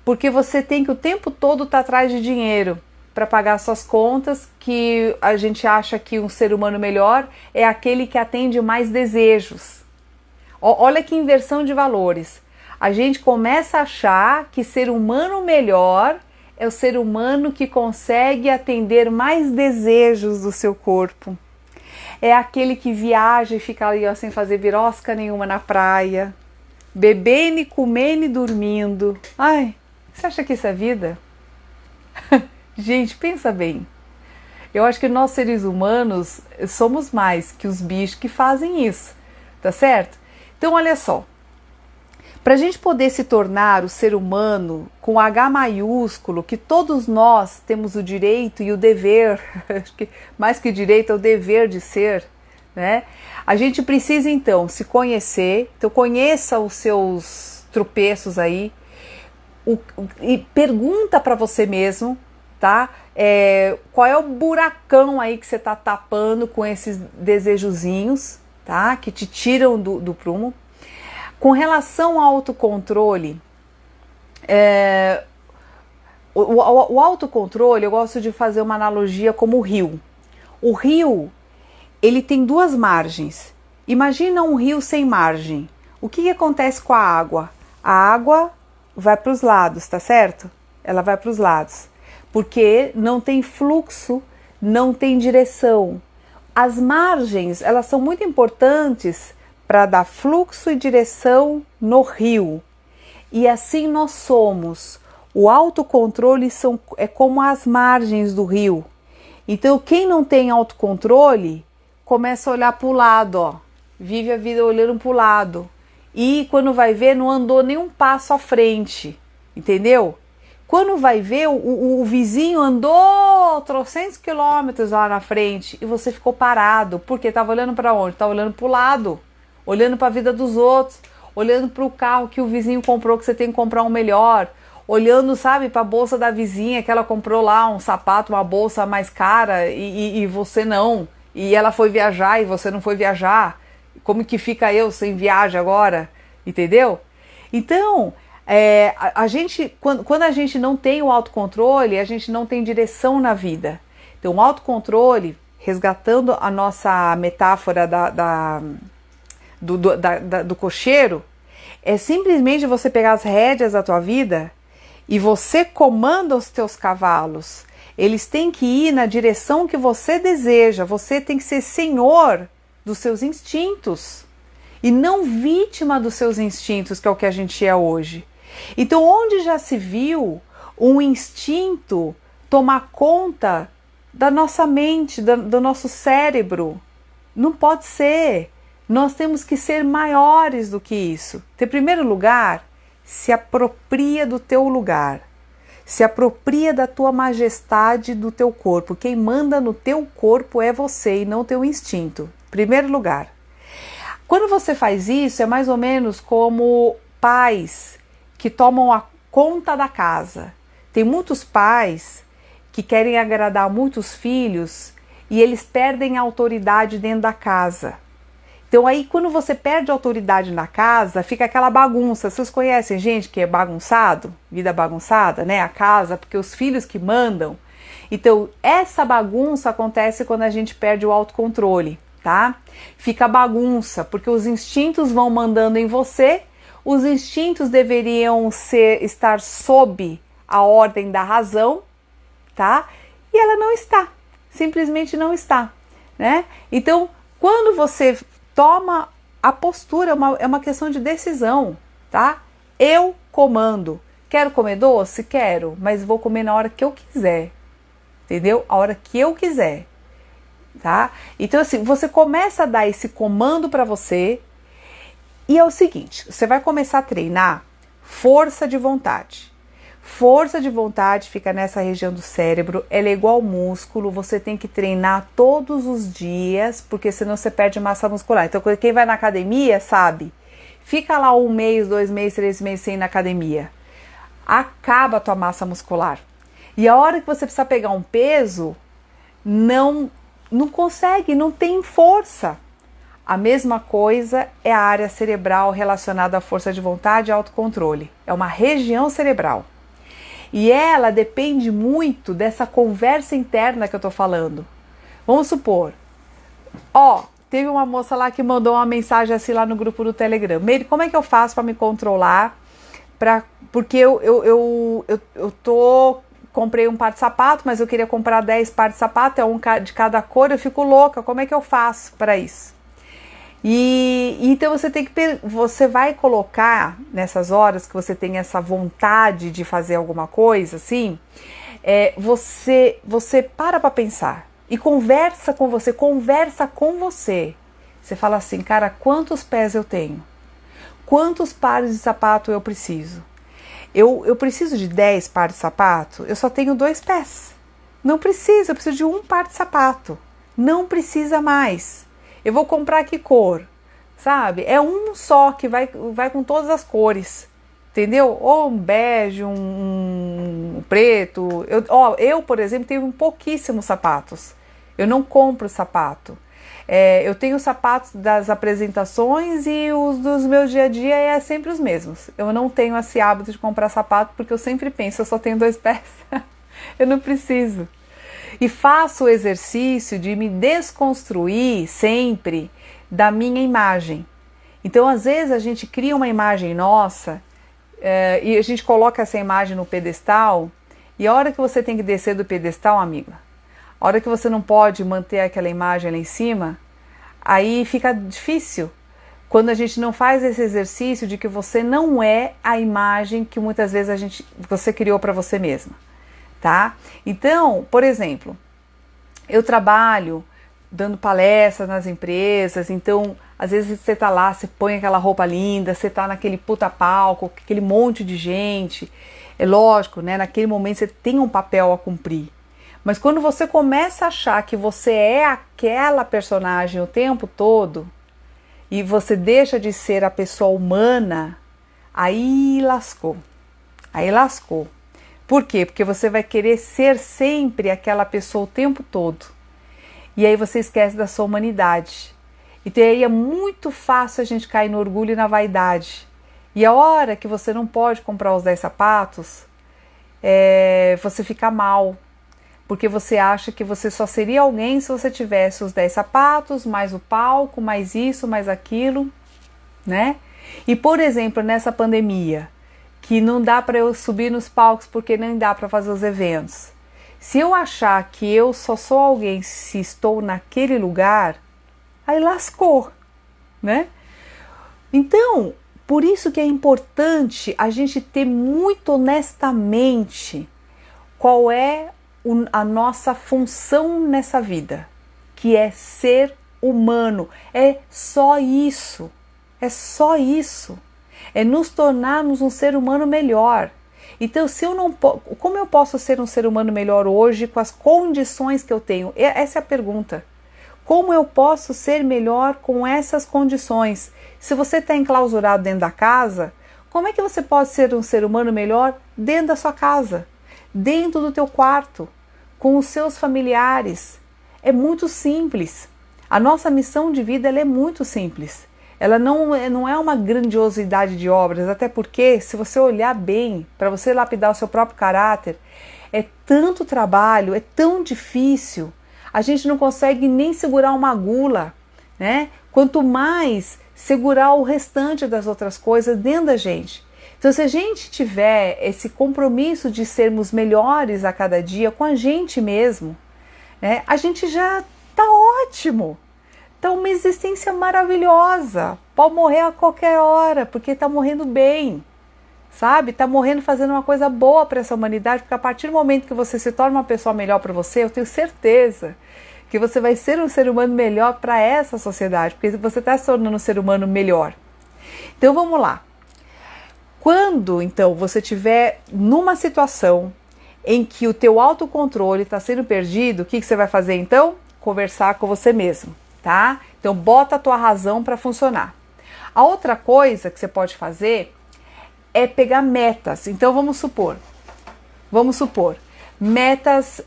porque você tem que o tempo todo estar atrás de dinheiro para pagar suas contas, que a gente acha que um ser humano melhor é aquele que atende mais desejos. Olha que inversão de valores. A gente começa a achar que ser humano melhor é o ser humano que consegue atender mais desejos do seu corpo. É aquele que viaja e fica ali ó, sem fazer birosca nenhuma na praia, bebendo, comendo e dormindo. Ai, você acha que isso é vida? Gente, pensa bem. Eu acho que nós seres humanos somos mais que os bichos que fazem isso, tá certo? Então olha só, para a gente poder se tornar o ser humano com H maiúsculo, que todos nós temos o direito e o dever, acho que mais que direito é o dever de ser, né? A gente precisa então se conhecer, então conheça os seus tropeços aí, e pergunta para você mesmo, tá? Qual é o buracão aí que você tá tapando com esses desejozinhos, tá? Que te tiram do prumo. Com relação ao autocontrole, o autocontrole, eu gosto de fazer uma analogia como o rio. O rio, ele tem duas margens. Imagina um rio sem margem. O que acontece com a água? A água vai para os lados, tá certo? Ela vai para os lados. Porque não tem fluxo, não tem direção. As margens, elas são muito importantes para dar fluxo e direção no rio. E assim nós somos. O autocontrole é como as margens do rio. Então, quem não tem autocontrole, começa a olhar para o lado, ó. Vive a vida olhando para o lado. E quando vai ver, não andou nem um passo à frente. Entendeu? Quando vai ver, o vizinho andou trocentos quilômetros lá na frente e você ficou parado. Porque estava olhando para onde? Estava olhando para o lado. Olhando para a vida dos outros. Olhando para o carro que o vizinho comprou, que você tem que comprar um melhor. Olhando, sabe, para a bolsa da vizinha, que ela comprou lá um sapato, uma bolsa mais cara e você não. E ela foi viajar e você não foi viajar. Como que fica eu sem viagem agora? Entendeu? Então, quando a gente não tem o autocontrole, a gente não tem direção na vida. Então, o autocontrole, resgatando a nossa metáfora do cocheiro, é simplesmente você pegar as rédeas da tua vida e você comanda os teus cavalos. Eles têm que ir na direção que você deseja. Você tem que ser senhor dos seus instintos e não vítima dos seus instintos, que é o que a gente é hoje. Então, onde já se viu um instinto tomar conta da nossa mente, do nosso cérebro? Não pode ser. Nós temos que ser maiores do que isso. Em primeiro lugar, se apropria do teu lugar. Se apropria da tua majestade, do teu corpo. Quem manda no teu corpo é você e não o teu instinto. Primeiro lugar. Quando você faz isso, é mais ou menos como pais que tomam a conta da casa. Tem muitos pais que querem agradar muitos filhos e eles perdem a autoridade dentro da casa. Então aí quando você perde a autoridade na casa, fica aquela bagunça. Vocês conhecem gente que é bagunçado? Vida bagunçada, né? A casa, porque os filhos que mandam. Então essa bagunça acontece quando a gente perde o autocontrole, tá? Fica bagunça, porque os instintos vão mandando em você. Os instintos deveriam estar sob a ordem da razão, tá? E ela não está. Simplesmente não está, né? Então, quando você toma a postura, é uma questão de decisão, tá? Eu comando. Quero comer doce? Quero, mas vou comer na hora que eu quiser, entendeu? A hora que eu quiser, tá? Então assim, você começa a dar esse comando para você e é o seguinte, você vai começar a treinar força de vontade. Força de vontade fica nessa região do cérebro, ela é igual músculo, você tem que treinar todos os dias, porque senão você perde massa muscular. Então quem vai na academia sabe, fica lá 1 mês, 2 meses, 3 meses sem ir na academia, acaba a tua massa muscular. E a hora que você precisa pegar um peso, não consegue, não tem força. A mesma coisa é a área cerebral relacionada à força de vontade e autocontrole. É uma região cerebral. E ela depende muito dessa conversa interna que eu tô falando. Vamos supor, teve uma moça lá que mandou uma mensagem assim lá no grupo do Telegram. Meire, como é que eu faço para me controlar? Porque eu comprei um par de sapato, mas eu queria comprar 10 pares de sapato, é um de cada cor, eu fico louca. Como é que eu faço para isso? E então você vai colocar nessas horas que você tem essa vontade de fazer alguma coisa assim, você para pensar e conversa com você. Você fala assim, cara, quantos pés eu tenho? Quantos pares de sapato eu preciso? Eu preciso de 10 pares de sapato? Eu só tenho 2 pés. Não precisa, eu preciso de 1 par de sapato. Não precisa mais. Eu vou comprar que cor? Sabe? É um só que vai com todas as cores. Entendeu? Ou um bege, um preto. Eu, por exemplo, tenho pouquíssimos sapatos. Eu não compro sapato. Eu tenho sapatos das apresentações e os dos meus dia a dia é sempre os mesmos. Eu não tenho esse hábito de comprar sapato porque eu sempre penso, eu só tenho 2 pés. Eu não preciso. E faço o exercício de me desconstruir sempre da minha imagem. Então, às vezes, a gente cria uma imagem nossa e a gente coloca essa imagem no pedestal, e a hora que você tem que descer do pedestal, amiga, a hora que você não pode manter aquela imagem lá em cima, aí fica difícil. Quando a gente não faz esse exercício de que você não é a imagem que muitas vezes você criou para você mesma, tá? Então, por exemplo, eu trabalho dando palestras nas empresas, então às vezes você tá lá, você põe aquela roupa linda, você tá naquele puta palco, aquele monte de gente, é lógico, né? Naquele momento você tem um papel a cumprir, mas quando você começa a achar que você é aquela personagem o tempo todo e você deixa de ser a pessoa humana, aí lascou, aí lascou. Por quê? Porque você vai querer ser sempre aquela pessoa o tempo todo. E aí você esquece da sua humanidade. Então aí é muito fácil a gente cair no orgulho e na vaidade. E a hora que você não pode comprar os 10 sapatos, você fica mal. Porque você acha que você só seria alguém se você tivesse os 10 sapatos, mais o palco, mais isso, mais aquilo, né? E por exemplo, nessa pandemia, que não dá para eu subir nos palcos porque nem dá para fazer os eventos. Se eu achar que eu só sou alguém se estou naquele lugar, aí lascou, né? Então, por isso que é importante a gente ter muito honestamente qual é a nossa função nessa vida, que é ser humano. É só isso, é só isso. É nos tornarmos um ser humano melhor. Então, como eu posso ser um ser humano melhor hoje com as condições que eu tenho? Essa é a pergunta. Como eu posso ser melhor com essas condições? Se você está enclausurado dentro da casa, como é que você pode ser um ser humano melhor dentro da sua casa? Dentro do teu quarto, com os seus familiares? É muito simples. A nossa missão de vida ela é muito simples. Ela não é uma grandiosidade de obras, até porque, se você olhar bem, para você lapidar o seu próprio caráter, é tanto trabalho, é tão difícil, a gente não consegue nem segurar uma gula, né? Quanto mais segurar o restante das outras coisas dentro da gente. Então, se a gente tiver esse compromisso de sermos melhores a cada dia com a gente mesmo, né, a gente já está ótimo. Então, uma existência maravilhosa, pode morrer a qualquer hora, porque está morrendo bem, sabe? Está morrendo fazendo uma coisa boa para essa humanidade, porque a partir do momento que você se torna uma pessoa melhor para você, eu tenho certeza que você vai ser um ser humano melhor para essa sociedade, porque você está se tornando um ser humano melhor. Então, vamos lá. Quando, então, você estiver numa situação em que o teu autocontrole está sendo perdido, o que você vai fazer, então? Conversar com você mesmo. Tá? Então bota a tua razão para funcionar. A outra coisa que você pode fazer é pegar metas. Então vamos supor, metas,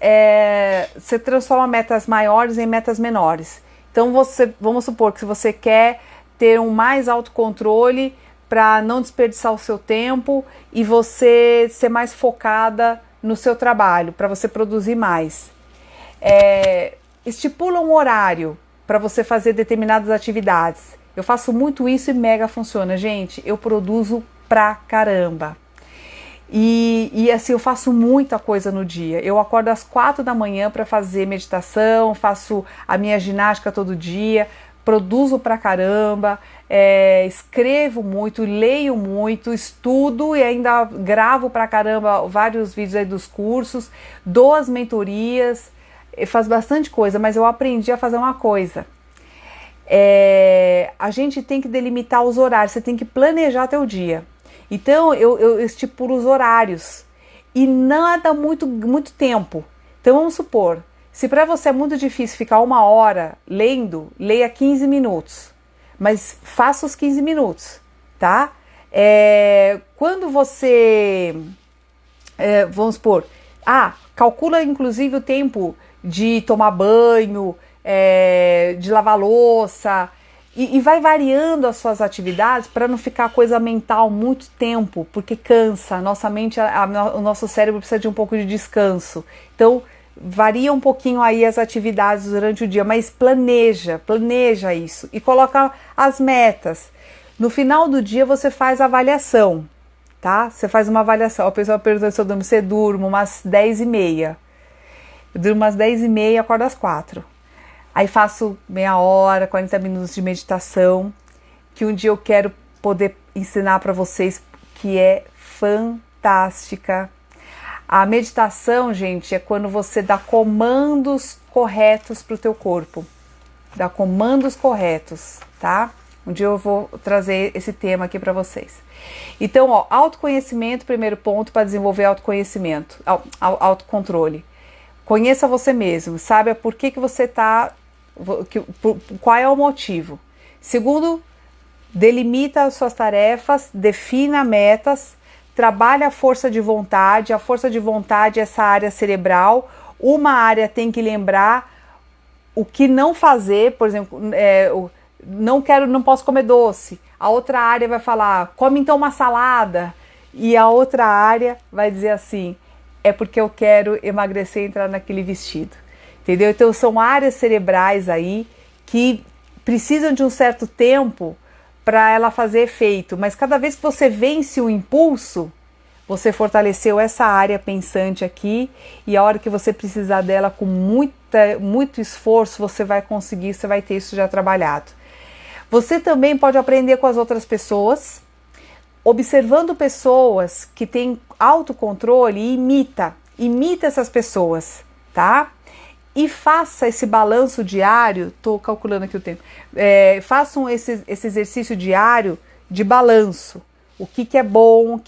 você transforma metas maiores em metas menores. Então vamos supor que se você quer ter um mais autocontrole para não desperdiçar o seu tempo e você ser mais focada no seu trabalho, para você produzir mais. Estipula um horário para você fazer determinadas atividades. Eu faço muito isso e mega funciona. Gente, eu produzo pra caramba. E assim, eu faço muita coisa no dia. Eu acordo às 4 da manhã para fazer meditação, faço a minha ginástica todo dia, produzo pra caramba, escrevo muito, leio muito, estudo e ainda gravo pra caramba vários vídeos aí dos cursos, dou as mentorias, faz bastante coisa, mas eu aprendi a fazer uma coisa. A gente tem que delimitar os horários, você tem que planejar teu dia. Então eu estipulo os horários e nada muito tempo. Então vamos supor, Se para você é muito difícil ficar 1 hora lendo, leia 15 minutos. Mas faça os 15 minutos, tá? Quando você... vamos supor... calcula inclusive o tempo de tomar banho, de lavar louça... E vai variando as suas atividades para não ficar coisa mental muito tempo, porque cansa. Nossa mente, o nosso cérebro precisa de um pouco de descanso. Então, varia um pouquinho aí as atividades durante o dia, mas planeja isso e coloca as metas. No final do dia você faz a avaliação, tá? Você faz uma avaliação. A pessoa pergunta se eu durmo, você durmo umas 10h30. Eu durmo umas 10h30 e acordo às 4h. Aí faço meia hora, 40 minutos de meditação, que um dia eu quero poder ensinar para vocês, que é fantástica. A meditação, gente, é quando você dá comandos corretos para o teu corpo. Dá comandos corretos, tá? Um dia eu vou trazer esse tema aqui para vocês. Então, autoconhecimento, primeiro ponto para desenvolver autoconhecimento, autocontrole. Conheça você mesmo, saiba por que você está... qual é o motivo. Segundo, delimita as suas tarefas, defina metas, trabalha a força de vontade. A força de vontade é essa área cerebral. Uma área tem que lembrar o que não fazer, por exemplo, não posso comer doce. A outra área vai falar, come então uma salada. E a outra área vai dizer assim, é porque eu quero emagrecer e entrar naquele vestido. Entendeu? Então são áreas cerebrais aí que precisam de um certo tempo para ela fazer efeito, mas cada vez que você vence o impulso, você fortaleceu essa área pensante aqui, e a hora que você precisar dela com muito esforço, você vai conseguir, você vai ter isso já trabalhado. Você também pode aprender com as outras pessoas, observando pessoas que têm autocontrole e imita essas pessoas, tá? E faça esse balanço diário, estou calculando aqui o tempo, façam esse exercício diário de balanço. O que é bom,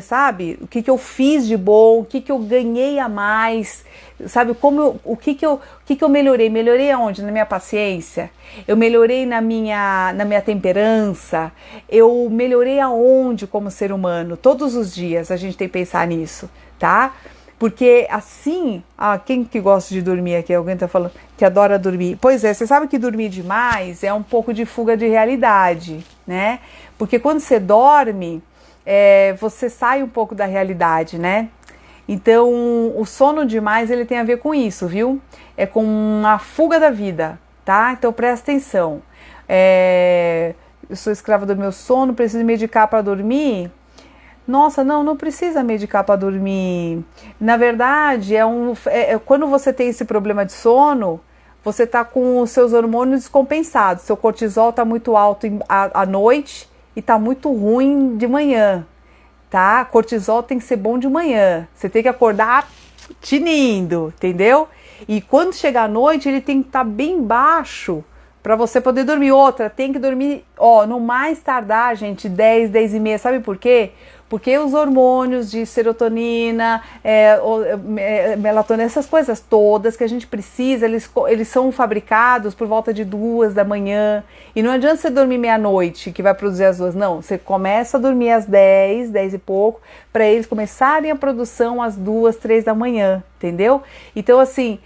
sabe? O que eu fiz de bom, o que eu ganhei a mais, sabe? O que eu melhorei? Melhorei aonde? Na minha paciência? Eu melhorei na minha temperança? Eu melhorei aonde como ser humano? Todos os dias a gente tem que pensar nisso, tá? Porque assim, quem que gosta de dormir aqui? Alguém tá falando que adora dormir. Pois é, você sabe que dormir demais é um pouco de fuga de realidade, né? Porque quando você dorme, você sai um pouco da realidade, né? Então, o sono demais, ele tem a ver com isso, viu? É com a fuga da vida, tá? Então, presta atenção. Eu sou escrava do meu sono, preciso medicar para dormir? Nossa, não precisa medicar para dormir. Na verdade, quando você tem esse problema de sono, você está com os seus hormônios descompensados. Seu cortisol está muito alto à noite e está muito ruim de manhã, tá? Cortisol tem que ser bom de manhã. Você tem que acordar tinindo, entendeu? E quando chegar à noite, ele tem que estar bem baixo para você poder dormir. Outra, tem que dormir, no mais tardar, gente, 10h30. Sabe por quê? Porque os hormônios de serotonina, melatonina, essas coisas todas que a gente precisa, eles são fabricados por volta de 2 da manhã. E não adianta você dormir meia-noite, que vai produzir as 2. Não, você começa a dormir às 10 e pouco, para eles começarem a produção às 2, 3 da manhã, entendeu? Então, assim,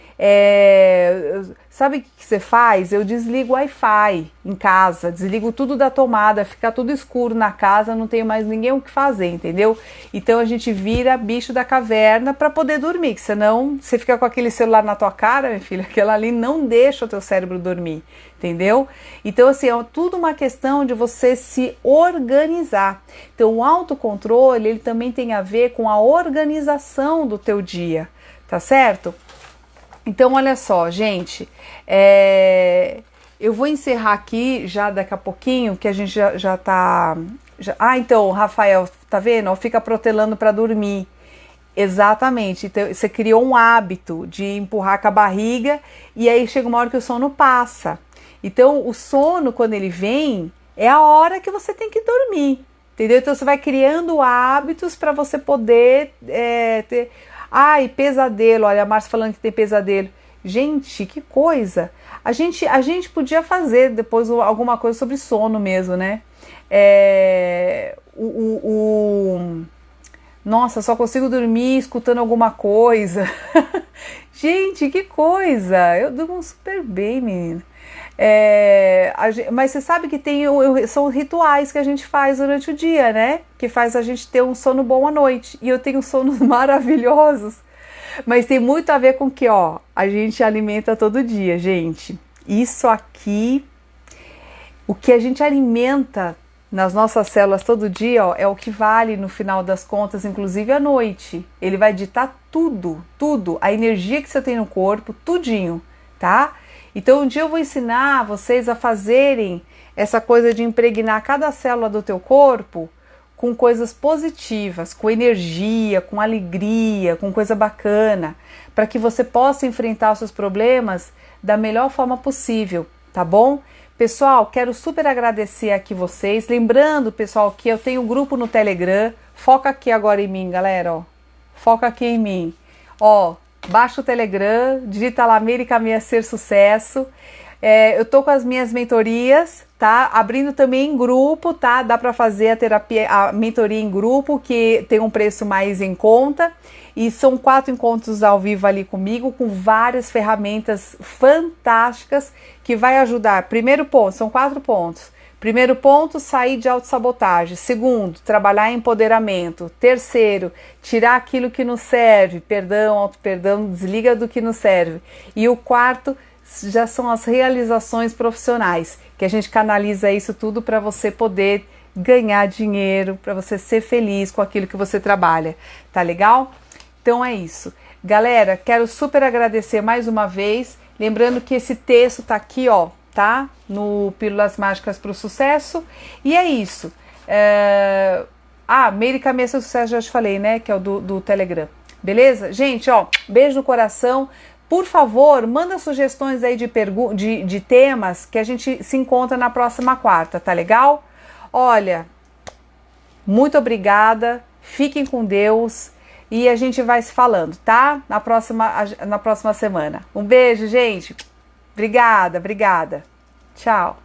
sabe o que você faz? Eu desligo o Wi-Fi em casa, desligo tudo da tomada, fica tudo escuro na casa, não tenho mais ninguém o que fazer, entendeu? Então a gente vira bicho da caverna para poder dormir, que senão você fica com aquele celular na tua cara, minha filha, aquela ali não deixa o teu cérebro dormir, entendeu? Então assim, é tudo uma questão de você se organizar. Então o autocontrole, ele também tem a ver com a organização do teu dia, tá certo? Então, olha só, gente, eu vou encerrar aqui já daqui a pouquinho, que a gente já tá... então, Rafael, tá vendo? Fica protelando para dormir. Exatamente, então, você criou um hábito de empurrar com a barriga e aí chega uma hora que o sono passa. Então, o sono, quando ele vem, é a hora que você tem que dormir, entendeu? Então, você vai criando hábitos para você poder ter... Ai, pesadelo, olha, a Márcia falando que tem pesadelo. Gente, que coisa! A gente podia fazer depois alguma coisa sobre sono mesmo, né? Nossa, só consigo dormir escutando alguma coisa. Gente, que coisa! Eu durmo super bem, menina. Mas você sabe que são rituais que a gente faz durante o dia, né? Que faz a gente ter um sono bom à noite. E eu tenho sonos maravilhosos. Mas tem muito a ver com que, ó, a gente alimenta todo dia, gente. Isso aqui, o que a gente alimenta nas nossas células todo dia, ó, é o que vale no final das contas, inclusive à noite. Ele vai ditar tudo, a energia que você tem no corpo, tudinho, tá? Então um dia eu vou ensinar vocês a fazerem essa coisa de impregnar cada célula do teu corpo com coisas positivas, com energia, com alegria, com coisa bacana, para que você possa enfrentar os seus problemas da melhor forma possível, tá bom? Pessoal, quero super agradecer aqui vocês. Lembrando, pessoal, que eu tenho um grupo no Telegram. Foca aqui agora em mim, galera, ó. Foca aqui em mim. Ó, baixa o Telegram, digita lá América Meia Ser Sucesso. Eu tô com as minhas mentorias, tá? Abrindo também em grupo, tá? Dá para fazer a mentoria em grupo, que tem um preço mais em conta. E são 4 encontros ao vivo ali comigo, com várias ferramentas fantásticas que vai ajudar. Primeiro ponto, são 4 pontos. Primeiro ponto, sair de autossabotagem. Segundo, trabalhar em empoderamento. Terceiro, tirar aquilo que nos serve. Perdão, auto-perdão, desliga do que nos serve. E o quarto, já são as realizações profissionais, que a gente canaliza isso tudo para você poder ganhar dinheiro, para você ser feliz com aquilo que você trabalha. Tá legal? Então é isso. Galera, quero super agradecer mais uma vez. Lembrando que esse texto tá aqui, ó, tá? No Pílulas Mágicas para o Sucesso. E é isso. América Meia Ser Sucesso, já te falei, né? Que é o do Telegram. Beleza? Gente, ó, beijo no coração. Por favor, manda sugestões aí de temas que a gente se encontra na próxima quarta, tá legal? Olha, muito obrigada. Fiquem com Deus. E a gente vai se falando, tá? Na próxima semana. Um beijo, gente. Obrigada. Tchau.